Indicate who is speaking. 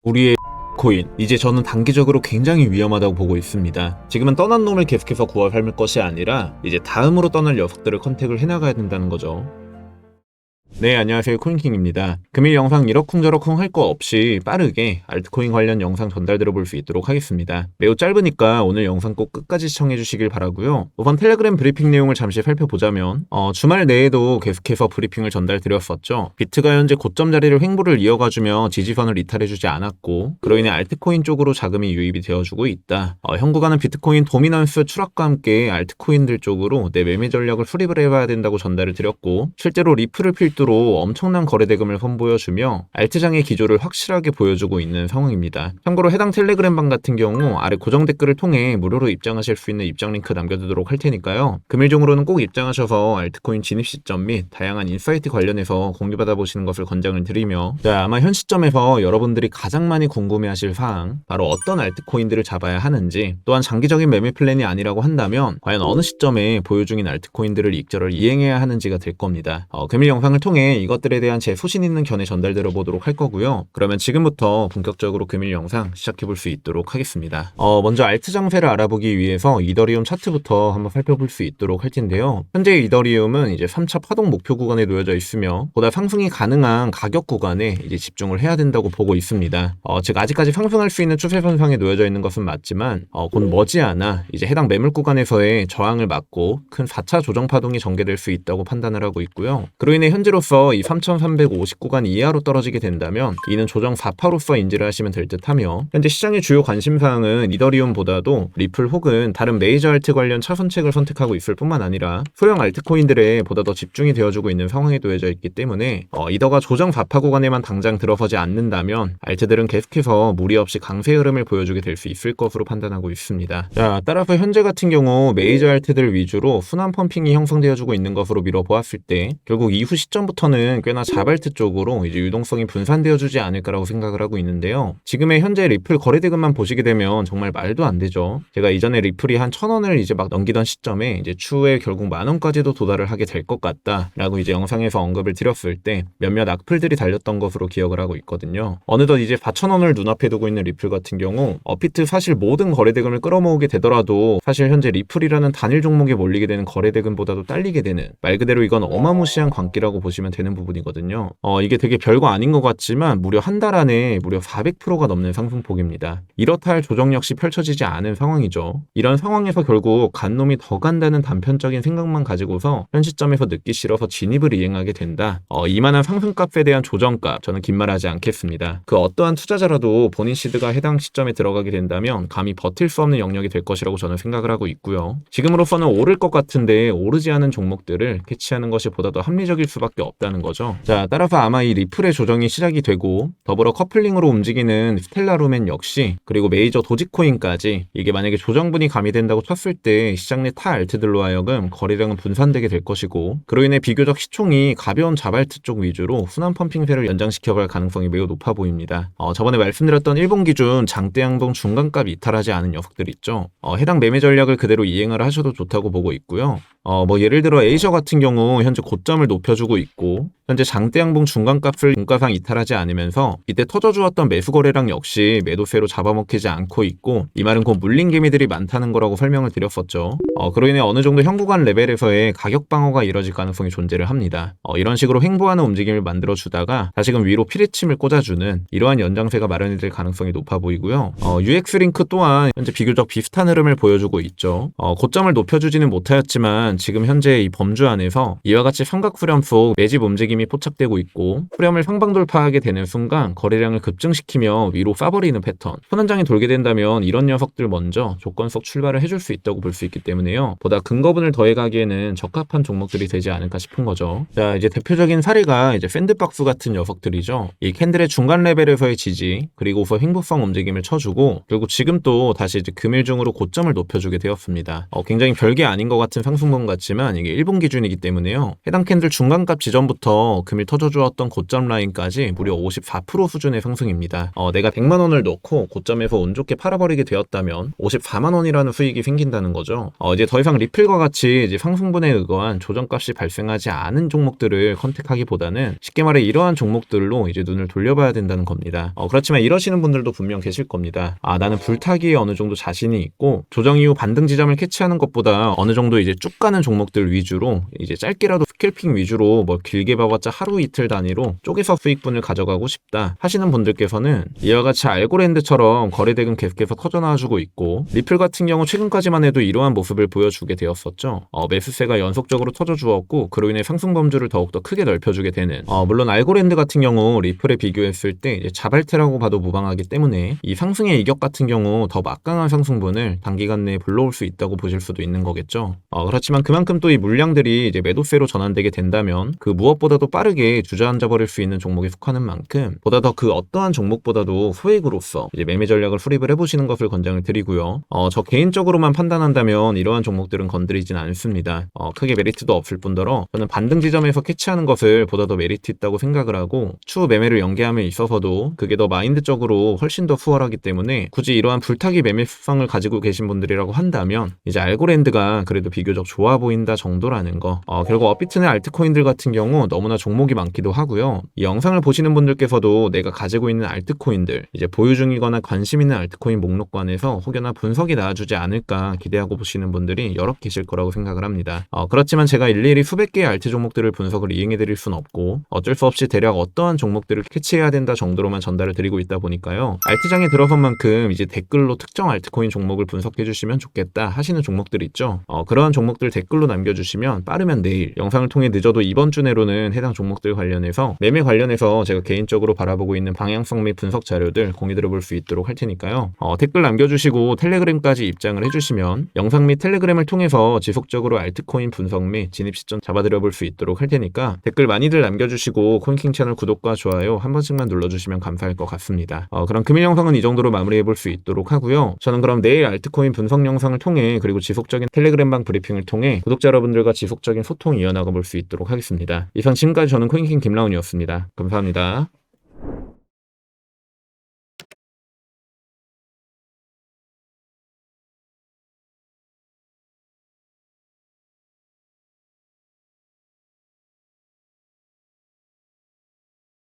Speaker 1: 우리의 코인, 이제 저는 단기적으로 굉장히 위험하다고 보고 있습니다. 지금은 떠난 놈을 계속해서 구워 삶을 것이 아니라 이제 다음으로 떠날 녀석들을 컨택을 해나가야 된다는 거죠. 네, 안녕하세요. 코인킹입니다. 금일 영상 이러쿵저러쿵 할 거 없이 빠르게 알트코인 관련 영상 전달들어 볼 수 있도록 하겠습니다. 매우 짧으니까 오늘 영상 꼭 끝까지 시청해 주시길 바라고요. 우선 텔레그램 브리핑 내용을 잠시 살펴보자면 주말 내에도 계속해서 브리핑을 전달드렸었죠. 비트가 현재 고점 자리를 횡보를 이어가주며 지지선을 이탈해주지 않았고, 그로 인해 알트코인 쪽으로 자금이 유입이 되어주고 있다. 현 구간은 비트코인 도미넌스 추락과 함께 알트코인들 쪽으로 내 매매 전략을 수립을 해봐야 된다고 전달을 드렸고, 실제로 리플을 필두로 엄청난 거래대금을 선보여주며 알트장의 기조를 확실하게 보여주고 있는 상황입니다. 참고로 해당 텔레그램방 같은 경우 아래 고정 댓글을 통해 무료로 입장하실 수 있는 입장 링크 남겨두도록 할 테니까요. 금일 중으로는 꼭 입장하셔서 알트코인 진입 시점 및 다양한 인사이트 관련해서 공유받아 보시는 것을 권장을 드리며, 아마 현 시점에서 여러분들이 가장 많이 궁금해하실 사항, 바로 어떤 알트코인들을 잡아야 하는지, 또한 장기적인 매매 플랜이 아니라고 한다면 과연 어느 시점에 보유 중인 알트코인들을 익절을 이행해야 하는지가 될 겁니다. 금일 영상을 통해 이것들에 대한 제 소신 있는 견해 전달드려 보도록 할 거고요. 그러면 지금부터 본격적으로 금일 영상 시작해 볼 수 있도록 하겠습니다. 먼저 알트 장세를 알아보기 위해서 이더리움 차트부터 한번 살펴볼 수 있도록 할 텐데요. 현재 이더리움은 이제 3차 파동 목표 구간에 놓여져 있으며 보다 상승이 가능한 가격 구간에 이제 집중을 해야 된다고 보고 있습니다. 즉 아직까지 상승할 수 있는 추세선상에 놓여져 있는 것은 맞지만 곧 머지않아 이제 해당 매물 구간에서의 저항을 막고 큰 4차 조정 파동이 전개될 수 있다고 판단을 하고 있고요. 그로 인해 현재로서 이 3,350 구간 이하로 떨어지게 된다면 이는 조정 4파로서 인지를 하시면 될 듯하며, 현재 시장의 주요 관심사항은 이더리움보다도 리플 혹은 다른 메이저 알트 관련 차선책을 선택하고 있을 뿐만 아니라 소형 알트코인들에 보다 더 집중이 되어주고 있는 상황에 놓여져 있기 때문에 이더가 조정 4파 구간에만 당장 들어서지 않는다면 알트들은 계속해서 무리 없이 강세 흐름을 보여주게 될 수 있을 것으로 판단하고 있습니다. 따라서 현재 같은 경우 메이저 알트들 위주로 순환 펌핑이 형성되어주고 있는 것으로 미뤄보았을 때 결국 이후 시점부터는 꽤나 자발트 쪽으로 이제 유동성이 분산되어주지 않을까라고 생각을 하고 있는데요. 지금의 현재 리플 거래대금만 보시게 되면 정말 말도 안 되죠. 제가 이전에 리플이 한 1,000원을 이제 막 넘기던 시점에 이제 추후에 결국 10,000원까지도 도달을 하게 될 것 같다라고 이제 영상에서 언급을 드렸을 때 몇몇 악플들이 달렸던 것으로 기억을 하고 있거든요. 어느덧 이제 4,000원을 눈앞에 두고 있는 리플 같은 경우 업비트 사실 모든 거래대금을 끌어모으게 되더라도 사실 현재 리플이라는 단일 종목에 몰리게 되는 거래대금보다도 딸리게 되는, 말 그대로 이건 어마무시한 광기라고 보시면 되는 부분이거든요. 이게 되게 별거 아닌 것 같지만 무려 한 달 안에 무려 400%가 넘는 상승폭입니다. 이렇다 할 조정 역시 펼쳐지지 않은 상황이죠. 이런 상황에서 결국 간 놈이 더 간다는 단편적인 생각만 가지고서 현 시점에서 늦기 싫어서 진입을 이행하게 된다. 이만한 상승값에 대한 조정값, 저는 긴 말하지 않겠습니다. 그 어떠한 투자자라도 본인 시드가 해당 시점에 들어가게 된다면 감히 버틸 수 없는 영역이 될 것이라고 저는 생각을 하고 있고요. 지금으로서는 오를 것 같은데 오르지 않은 종목들을 캐치하는 것이 보다 더 합리적일 수밖에 없다는 거죠. 따라서 아마 이 리플의 조정이 시작이 되고 더불어 커플링으로 움직이는 스텔라루멘 역시, 그리고 메이저 도지코인까지 이게 만약에 조정분이 가미된다고 쳤을 때 시장 내 타 알트들로 하여금 거래량은 분산되게 될 것이고, 그로 인해 비교적 시총이 가벼운 자발트 쪽 위주로 순환 펌핑세를 연장시켜갈 가능성이 매우 높아 보입니다. 저번에 말씀드렸던 일본 기준 장대 양봉 중간값 이탈하지 않은 녀석들 있죠. 해당 매매 전략을 그대로 이행을 하셔도 좋다고 보고 있고요. 예를 들어 에이저 같은 경우 현재 고점을 높여주고 있고 현재 장대 양봉 중간값을 분가상 이탈하지 않으면서 이때 터져주었던 매수 거래량 역시 매도세로 잡아먹히지 않고 있고, 이 말은 곧 물린 개미들이 많다는 거라고 설명을 드렸었죠. 그로 인해 어느 정도 현구간 레벨에서의 가격 방어가 이뤄질 가능성이 존재를 합니다. 이런 식으로 횡보하는 움직임을 만들어주다가 다시금 위로 피리침을 꽂아주는 이러한 연장세가 마련이 될 가능성이 높아 보이고요. UX링크 또한 현재 비교적 비슷한 흐름을 보여주고 있죠. 고점을 높여주지는 못하였지만 지금 현재 이 범주 안에서 이와 같이 삼각 후렴 속 매집 움직임이 포착되고 있고, 후렴을 상방 돌파하게 되는 순간 거래량을 급증시키며 위로 쏴버리는 패턴, 손한장이 돌게 된다면 이런 녀석들 먼저 조건 속 출발을 해줄 수 있다고 볼 수 있기 때문에요. 보다 근거분을 더해가기에는 적합한 종목들이 되지 않을까 싶은 거죠. 이제 대표적인 사례가 이제 샌드박스 같은 녀석들이죠. 이 캔들의 중간 레벨에서의 지지, 그리고서 횡보성 움직임을 쳐주고 결국 지금 또 다시 이제 금일 중으로 고점을 높여주게 되었습니다. 굉장히 별게 아닌 것 같은 상승분 같지만 이게 일본 기준이기 때문에요. 해당 캔들 중간값 지점부터 시작부터 금일 터져주었던 고점 라인까지 무려 54% 수준의 상승입니다. 내가 100만 원을 넣고 고점에서 운 좋게 팔아버리게 되었다면 54만 원이라는 수익이 생긴다는 거죠. 이제 더 이상 리플과 같이 이제 상승분에 의거한 조정값이 발생하지 않은 종목들을 컨택하기보다는 쉽게 말해 이러한 종목들로 이제 눈을 돌려봐야 된다는 겁니다. 그렇지만 이러시는 분들도 분명 계실 겁니다. 나는 불타기에 어느 정도 자신이 있고 조정 이후 반등 지점을 캐치하는 것보다 어느 정도 이제 쭉 가는 종목들 위주로 이제 짧게라도 스캘핑 위주로 뭐 길게 봐봤자 하루 이틀 단위로 쪼개서 수익분을 가져가고 싶다 하시는 분들께서는 이와 같이 알고랜드처럼 거래대금 계속해서 터져나와주고 있고 리플 같은 경우 최근까지만 해도 이러한 모습을 보여주게 되었었죠. 매수세가 연속적으로 터져주었고 그로 인해 상승 범주를 더욱더 크게 넓혀주게 되는 물론 알고랜드 같은 경우 리플에 비교했을 때 이제 자발테라고 봐도 무방하기 때문에 이 상승의 이격 같은 경우 더 막강한 상승분을 단기간 내에 불러올 수 있다고 보실 수도 있는 거겠죠. 그렇지만 그만큼 또 이 물량들이 이제 매도세로 전환되게 된다면 그 무엇보다도 빠르게 주저앉아 버릴 수 있는 종목에 속하는 만큼 보다 더 그 어떠한 종목보다도 소액으로서 이제 매매 전략을 수립을 해보시는 것을 권장을 드리고요. 저 개인적으로만 판단한다면 이러한 종목들은 건드리진 않습니다. 크게 메리트도 없을 뿐더러 저는 반등 지점에서 캐치하는 것을 보다 더 메리트 있다고 생각을 하고 추후 매매를 연계함에 있어서도 그게 더 마인드적으로 훨씬 더 수월하기 때문에 굳이 이러한 불타기 매매 습성을 가지고 계신 분들이라고 한다면 이제 알고랜드가 그래도 비교적 좋아 보인다 정도라는 거. 결국 업비트의 알트코인들 같은 경우 너무나 종목이 많기도 하고요. 이 영상을 보시는 분들께서도 내가 가지고 있는 알트코인들 이제 보유 중이거나 관심 있는 알트코인 목록관에서 혹여나 분석이 나와주지 않을까 기대하고 보시는 분들이 여러 계실 거라고 생각을 합니다. 그렇지만 제가 일일이 수백 개의 알트 종목들을 분석을 이행해 드릴 순 없고 어쩔 수 없이 대략 어떠한 종목들을 캐치해야 된다 정도로만 전달을 드리고 있다 보니까요. 알트장에 들어선 만큼 이제 댓글로 특정 알트코인 종목을 분석해 주시면 좋겠다 하시는 종목들 있죠. 그러한 종목들 댓글로 남겨주시면 빠르면 내일 영상을 통해 늦어도 이번 주 내로는 해당 종목들 관련해서 매매 관련해서 제가 개인적으로 바라보고 있는 방향성 및 분석 자료들 공유 드려볼 수 있도록 할 테니까요. 댓글 남겨주시고 텔레그램까지 입장을 해주시면 영상 및 텔레그램을 통해서 지속적으로 알트코인 분석 및 진입 시점 잡아드려볼 수 있도록 할 테니까 댓글 많이들 남겨주시고 코인킹 채널 구독과 좋아요 한 번씩만 눌러주시면 감사할 것 같습니다. 그럼 금일 영상은 이 정도로 마무리해볼 수 있도록 하고요. 저는 그럼 내일 알트코인 분석 영상을 통해 그리고 지속적인 텔레그램방 브리핑을 통해 구독자 여러분들과 지속적인 소통 이어나가 볼 수 있도록 하겠습니다. 이상 지금까지 저는 코인킹 김라운이었습니다. 감사합니다.